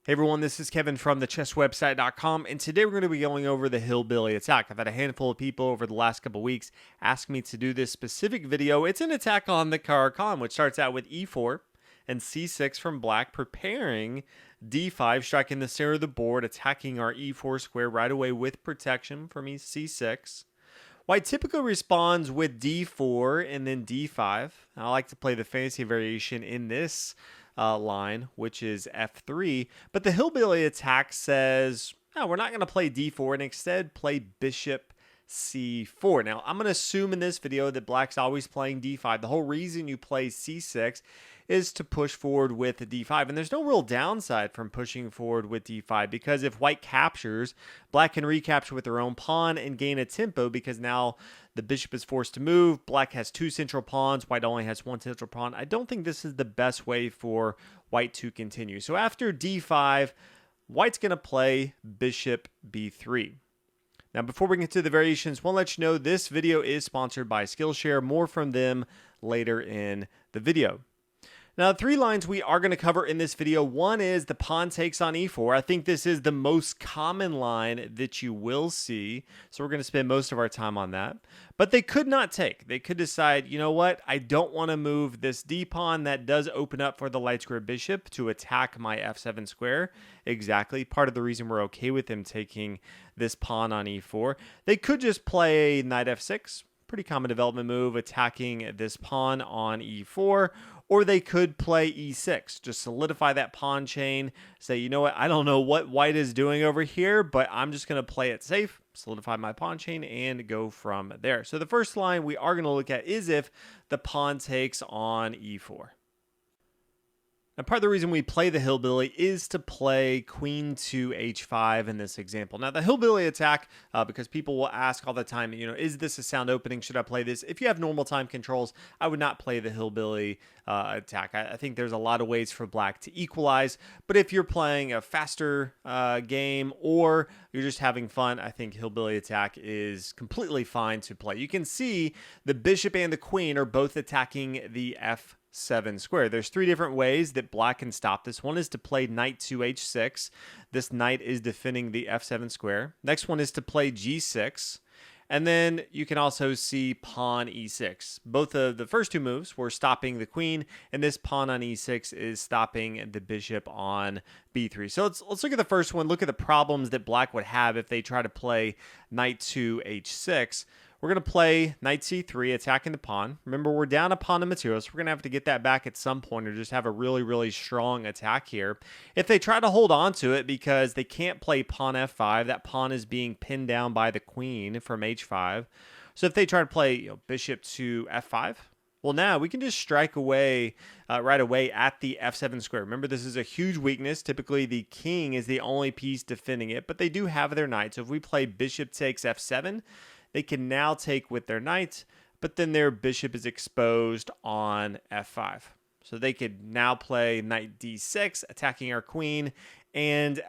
Hey everyone, this is Kevin from thechesswebsite.com, and today we're going to be going over the Hillbilly Attack. I've had a handful of people over the last couple weeks ask me to do this specific video. It's an attack on the Caro Kann, which starts out with e4 and c6 from black, preparing d5, striking the center of the board, attacking our e4 square right away with protection from c6. White typically responds with d4 and then d5. I like to play the fantasy variation in this line, which is f3. But the Hillbilly Attack says, no, we're not going to play d4 and instead play bishop c4. Now, I'm going to assume in this video that black's always playing d5. The whole reason you play c6 is to push forward with d5. And there's no real downside from pushing forward with d5 because if white captures, black can recapture with their own pawn and gain a tempo because now the bishop is forced to move. Black has two central pawns. White only has one central pawn. I don't think this is the best way for white to continue. So after d5, white's going to play bishop b3. Now, before we get to the variations, I want to let you know this video is sponsored by Skillshare. More from them later in the video. Now, the three lines we are going to cover in this video. One is the pawn takes on e4. I think this is the most common line that you will see. So we're going to spend most of our time on that. But they could not take. They could decide, you know what? I don't want to move this d pawn. That does open up for the light square bishop to attack my f7 square. Exactly. Part of the reason we're okay with them taking this pawn on e4. They could just play knight f6. Pretty common development move, attacking this pawn on e4. Or they could play e6, just solidify that pawn chain, say, you know what, I don't know what white is doing over here, but I'm just going to play it safe, solidify my pawn chain, and go from there. So the first line we are going to look at is if the pawn takes on e4. Now, part of the reason we play the Hillbilly is to play queen to h5 in this example. Now, the Hillbilly Attack, because people will ask all the time, you know, is this a sound opening? Should I play this? If you have normal time controls, I would not play the Hillbilly Attack. I think there's a lot of ways for black to equalize, but if you're playing a faster game or you're just having fun, I think Hillbilly Attack is completely fine to play. You can see the bishop and the queen are both attacking the f7 square. There's three different ways that black can stop this. One is to play knight to h6. This knight is defending the f7 square. Next one is to play g6. And then you can also see pawn e6. Both of the first two moves were stopping the queen, and this pawn on e6 is stopping the bishop on b3. So let's look at the first one. Look at the problems that black would have if they try to play knight to h6. We're going to play knight c3, attacking the pawn. Remember, we're down a pawn of material, so we're going to have to get that back at some point or just have a really, really strong attack here. If they try to hold on to it because they can't play pawn f5, that pawn is being pinned down by the queen from h5. So if they try to play bishop to f5, well, now we can just strike away right away at the f7 square. Remember, this is a huge weakness. Typically, the king is the only piece defending it, but they do have their knight. So if we play bishop takes f7, they can now take with their knight, but then their bishop is exposed on f5. So they could now play knight d6, attacking our queen and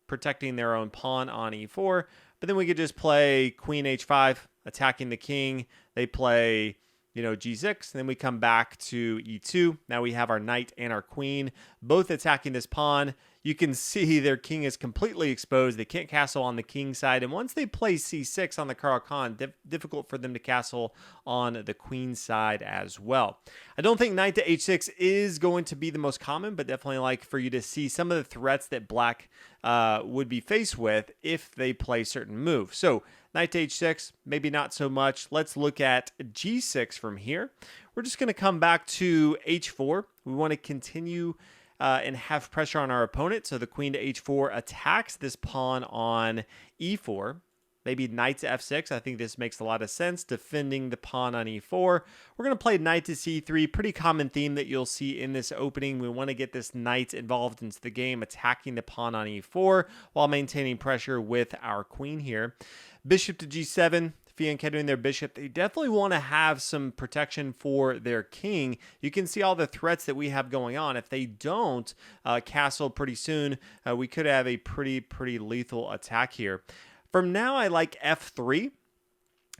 protecting their own pawn on e4. But then we could just play queen h5, attacking the king. They play g6, and then we come back to e2. Now we have our knight and our queen both attacking this pawn. You can see their king is completely exposed. They can't castle on the king side. And once they play c6 on the Caro Kann, difficult for them to castle on the queen side as well. I don't think knight to h6 is going to be the most common, but definitely like for you to see some of the threats that black would be faced with if they play certain moves. So knight to h6, maybe not so much. Let's look at g6 from here. We're just going to come back to h4. We want to continue and have pressure on our opponent. So the queen to h4 attacks this pawn on e4. Maybe knight to f6. I think this makes a lot of sense, defending the pawn on e4. We're going to play knight to c3. Pretty common theme that you'll see in this opening. We want to get this knight involved into the game, attacking the pawn on e4 while maintaining pressure with our queen here. Bishop to g7. Fianchettoing doing their bishop, they definitely want to have some protection for their king. You can see all the threats that we have going on. If they don't castle pretty soon, we could have a pretty lethal attack here. From now, I like f3.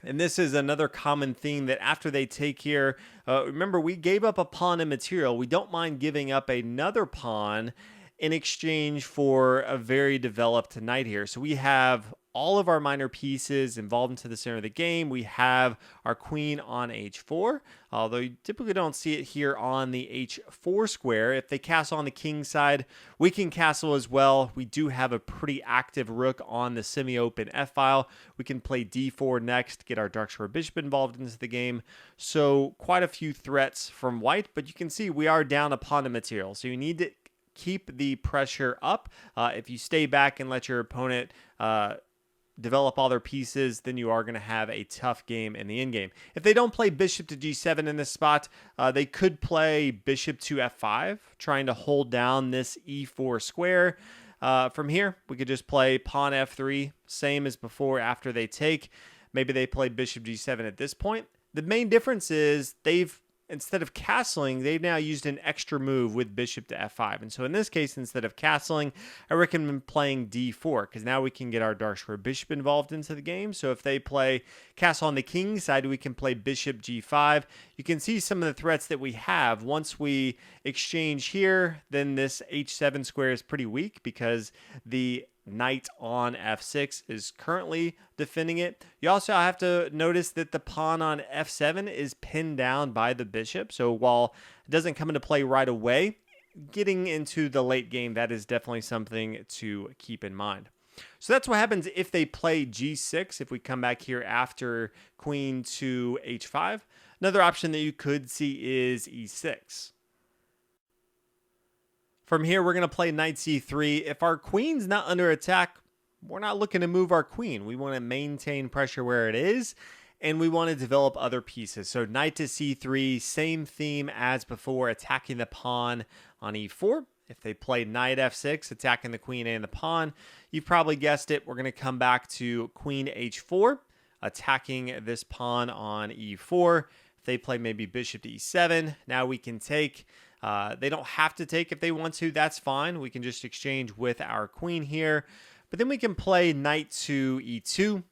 And this is another common theme that after they take here, remember, we gave up a pawn in material. We don't mind giving up another pawn in exchange for a very developed knight here. So we have all of our minor pieces involved into the center of the game. We have our queen on h4, although you typically don't see it here on the h4 square. If they castle on the king side, we can castle as well. We do have a pretty active rook on the semi-open f-file. We can play d4 next, get our dark square bishop involved into the game. So quite a few threats from white, but you can see we are down a pawn to material. So you need to keep the pressure up. If you stay back and let your opponent develop all their pieces, then you are going to have a tough game in the endgame. If they don't play bishop to g7 in this spot, they could play bishop to f5, trying to hold down this e4 square. From here, we could just play pawn f3, same as before after they take. Maybe they play bishop g7 at this point. The main difference is instead of castling, they've now used an extra move with bishop to f5. And so in this case, instead of castling, I recommend playing d4, because now we can get our dark square bishop involved into the game. So if they play castle on the king side, we can play bishop g5. You can see some of the threats that we have. Once we exchange here, then this h7 square is pretty weak because the knight on f6 is currently defending it. You also have to notice that the pawn on f7 is pinned down by the bishop. So while it doesn't come into play right away, getting into the late game, that is definitely something to keep in mind. So that's what happens if they play g6. If we come back here after queen to h5, another option that you could see is e6. From here, we're going to play knight c3. If our queen's not under attack, we're not looking to move our queen. We want to maintain pressure where it is, and we want to develop other pieces. So knight to c3, same theme as before, attacking the pawn on e4. If they play knight f6, attacking the queen and the pawn, you've probably guessed it. We're going to come back to queen h4, attacking this pawn on e4. If they play maybe bishop to e7, now we can take. They don't have to take if they want to. That's fine. We can just exchange with our queen here. But then we can play knight to e2.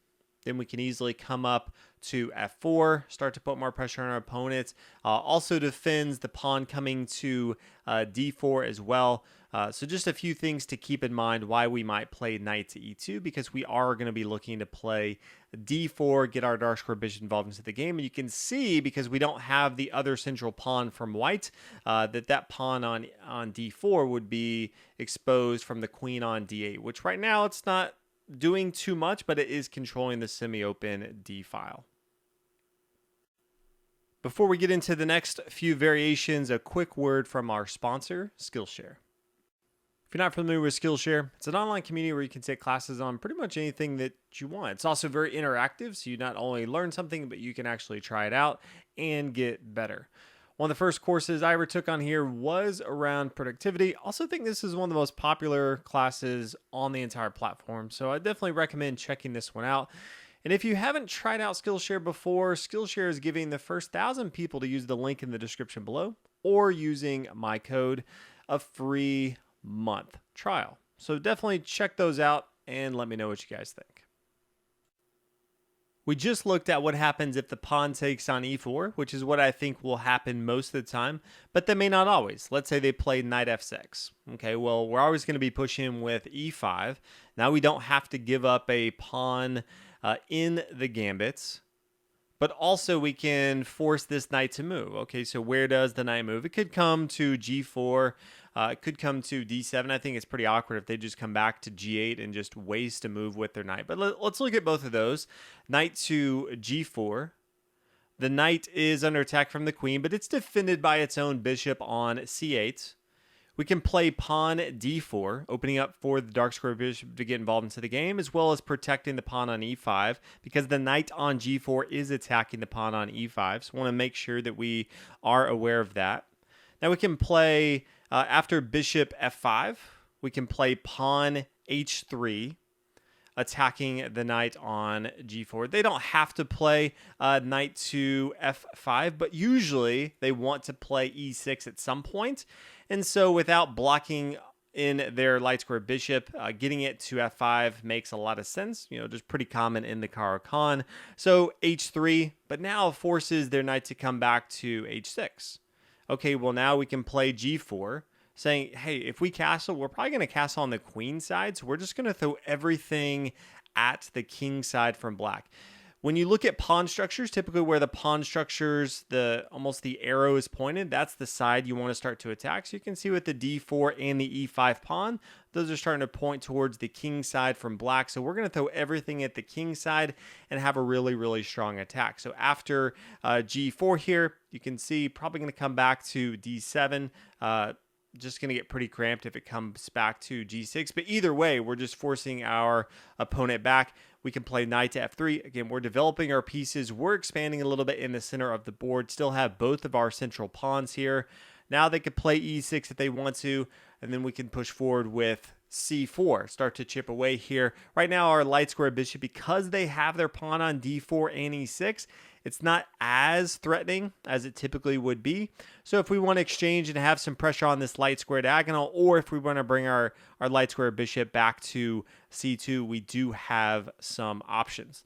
Then we can easily come up to f4, start to put more pressure on our opponents. Also defends the pawn coming to d4 as well. So just a few things to keep in mind why we might play knight to e2, because we are going to be looking to play d4, get our dark square bishop involved into the game. And you can see, because we don't have the other central pawn from white, that pawn on d4 would be exposed from the queen on d8, which right now it's not doing too much, but it is controlling the semi-open d file. Before we get into the next few variations, a quick word from our sponsor, Skillshare. If you're not familiar with Skillshare, it's an online community where you can take classes on pretty much anything that you want. It's also very interactive, so you not only learn something, but you can actually try it out and get better. One of the first courses I ever took on here was around productivity. Also think this is one of the most popular classes on the entire platform, so I definitely recommend checking this one out. And if you haven't tried out Skillshare before, Skillshare is giving the first 1,000 people to use the link in the description below, or using my code, a free month trial. So definitely check those out and let me know what you guys think. We just looked at what happens if the pawn takes on e4, which is what I think will happen most of the time, but that may not always. Let's say they play knight f6. Okay, well, we're always going to be pushing with e5. Now we don't have to give up a pawn in the gambits, but also we can force this knight to move. Okay, so where does the knight move? It could come to g4. It could come to d7. I think it's pretty awkward if they just come back to g8 and just waste a move with their knight. But let's look at both of those. Knight to g4. The knight is under attack from the queen, but it's defended by its own bishop on c8. We can play pawn d4, opening up for the dark square bishop to get involved into the game, as well as protecting the pawn on e5, because the knight on g4 is attacking the pawn on e5. So I want to make sure that we are aware of that. Now we can play, after bishop f5, we can play pawn h3, attacking the knight on g4. They don't have to play knight to f5, but usually they want to play e6 at some point. And so without blocking in their light square bishop, getting it to f5 makes a lot of sense. You know, just pretty common in the Caro Kann. So h3, but now forces their knight to come back to h6. Okay, well now we can play g4. saying, hey, if we castle, we're probably going to castle on the queen side. So we're just going to throw everything at the king side from black. When you look at pawn structures, typically where the pawn structures, almost the arrow is pointed, that's the side you want to start to attack. So you can see with the d4 and the e5 pawn, those are starting to point towards the king side from black. So we're going to throw everything at the king side and have a really, really strong attack. So after g4 here, you can see probably going to come back to d7. Just going to get pretty cramped if it comes back to g6. But either way, we're just forcing our opponent back. We can play knight to f3. Again, we're developing our pieces. We're expanding a little bit in the center of the board. Still have both of our central pawns here. Now they could play e6 if they want to, and then we can push forward with c4. Start to chip away here. Right now, our light square bishop, because they have their pawn on d4 and e6, it's not as threatening as it typically would be. So if we want to exchange and have some pressure on this light square diagonal, or if we want to bring our light square bishop back to c2, we do have some options.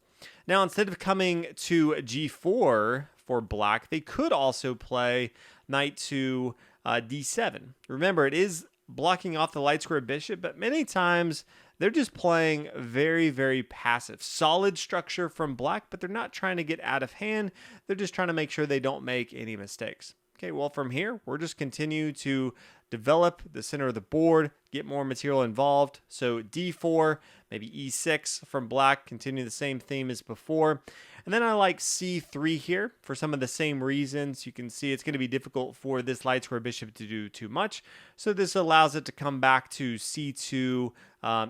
Now, instead of coming to g4 for black, they could also play knight to d7. Remember, it is blocking off the light square bishop, but many times they're just playing very, very passive. Solid structure from black, but they're not trying to get out of hand. They're just trying to make sure they don't make any mistakes. Okay, well, from here, we're just continue to develop the center of the board, get more material involved. So d4, maybe e6 from black, continue the same theme as before. And then I like c3 here for some of the same reasons. You can see it's going to be difficult for this light square bishop to do too much. So this allows it to come back to c2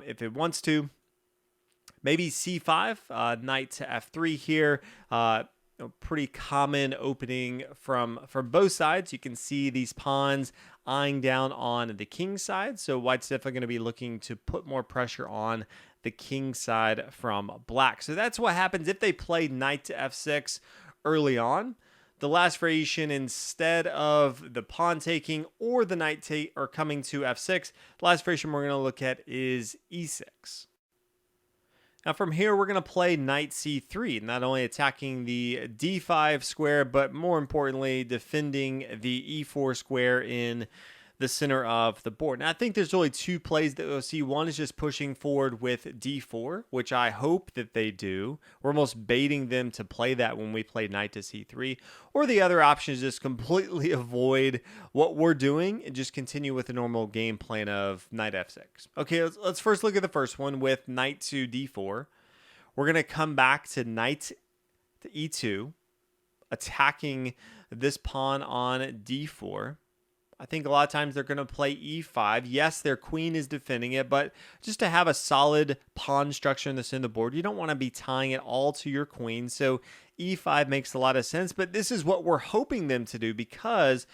if it wants to. Maybe c5, knight to f3 here. Pretty common opening from both sides. You can see these pawns eyeing down on the king side. So white's definitely going to be looking to put more pressure on the king side from black. So that's what happens if they play knight to f6 early on. The last variation, instead of the pawn taking or the knight take or coming to f6, the last variation we're going to look at is e6. Now from here, we're going to play knight c3, not only attacking the d5 square, but more importantly, defending the e4 square in the center of the board. Now, I think there's really two plays that we'll see. One is just pushing forward with d4, which I hope that they do. We're almost baiting them to play that when we play knight to c3. Or the other option is just completely avoid what we're doing and just continue with the normal game plan of knight f6. Okay, let's first look at the first one with knight to d4. We're going to come back to knight to e2, attacking this pawn on d4. I think a lot of times they're going to play e5. Yes, their queen is defending it, but just to have a solid pawn structure in the center of the board, you don't want to be tying it all to your queen. So e5 makes a lot of sense, but this is what we're hoping them to do because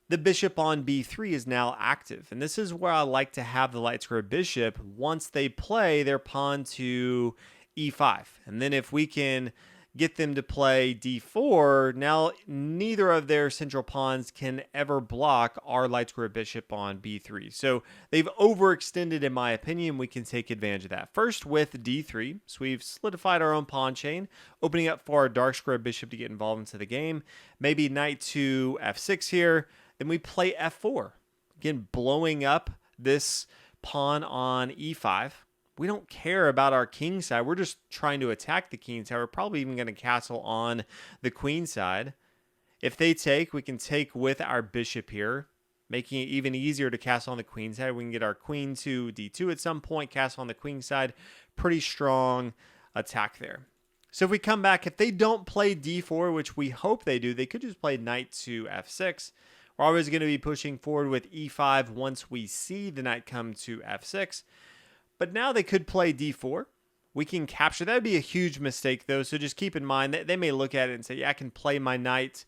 the bishop on b3 is now active. And this is where I like to have the light square bishop once they play their pawn to e5. And then if we can get them to play d4, now neither of their central pawns can ever block our light square bishop on b3. So they've overextended, in my opinion. We can take advantage of that. First with d3, so we've solidified our own pawn chain, opening up for our dark square bishop to get involved into the game. Maybe knight to f6 here. Then we play f4. Again, blowing up this pawn on e5. We don't care about our king side. We're just trying to attack the king side. We're probably even going to castle on the queen side. If they take, we can take with our bishop here, making it even easier to castle on the queen side. We can get our queen to d2 at some point, castle on the queen side. Pretty strong attack there. So if we come back, if they don't play d4, which we hope they do, they could just play knight to f6. We're always going to be pushing forward with e5 once we see the knight come to f6. But now they could play d4. We can capture. That would be a huge mistake, though. So just keep in mind that they may look at it and say, yeah, I can play my knight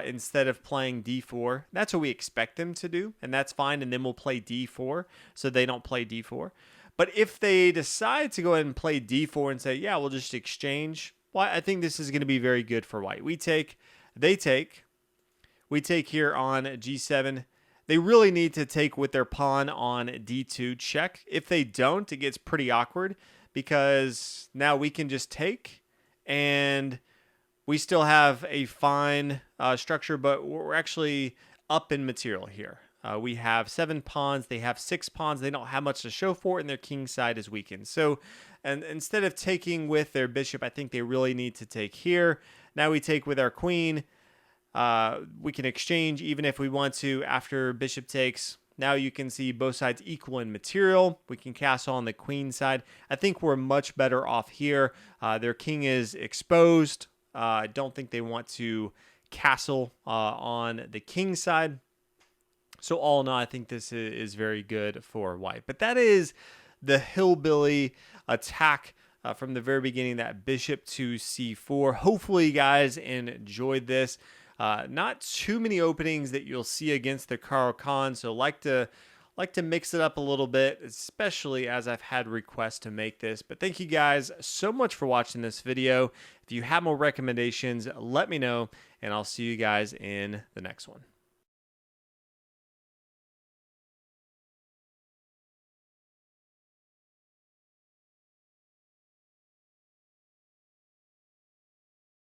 instead of playing d4. That's what we expect them to do, and that's fine. And then we'll play d4 so they don't play d4. But if they decide to go ahead and play d4 and say, yeah, we'll just exchange, well, I think this is going to be very good for white. We take, they take. We take here on g7. They really need to take with their pawn on d2 check. If they don't, it gets pretty awkward because now we can just take and we still have a fine structure, but we're actually up in material here. We have 7 pawns. They have 6 pawns. They don't have much to show for it, and their king side is weakened. So, and instead of taking with their bishop, I think they really need to take here. Now we take with our queen. We can exchange even if we want to after bishop takes. Now you can see both sides equal in material. We can castle on the queen side. I think we're much better off here. Their king is exposed. I don't think they want to castle on the king side. So all in all, I think this is very good for white. But that is the Hillbilly Attack from the very beginning, that bishop to c4. Hopefully you guys enjoyed this. Not too many openings that you'll see against the Caro Kann, so like to mix it up a little bit, especially as I've had requests to make this. But thank you guys so much for watching this video. If you have more recommendations, let me know, and I'll see you guys in the next one.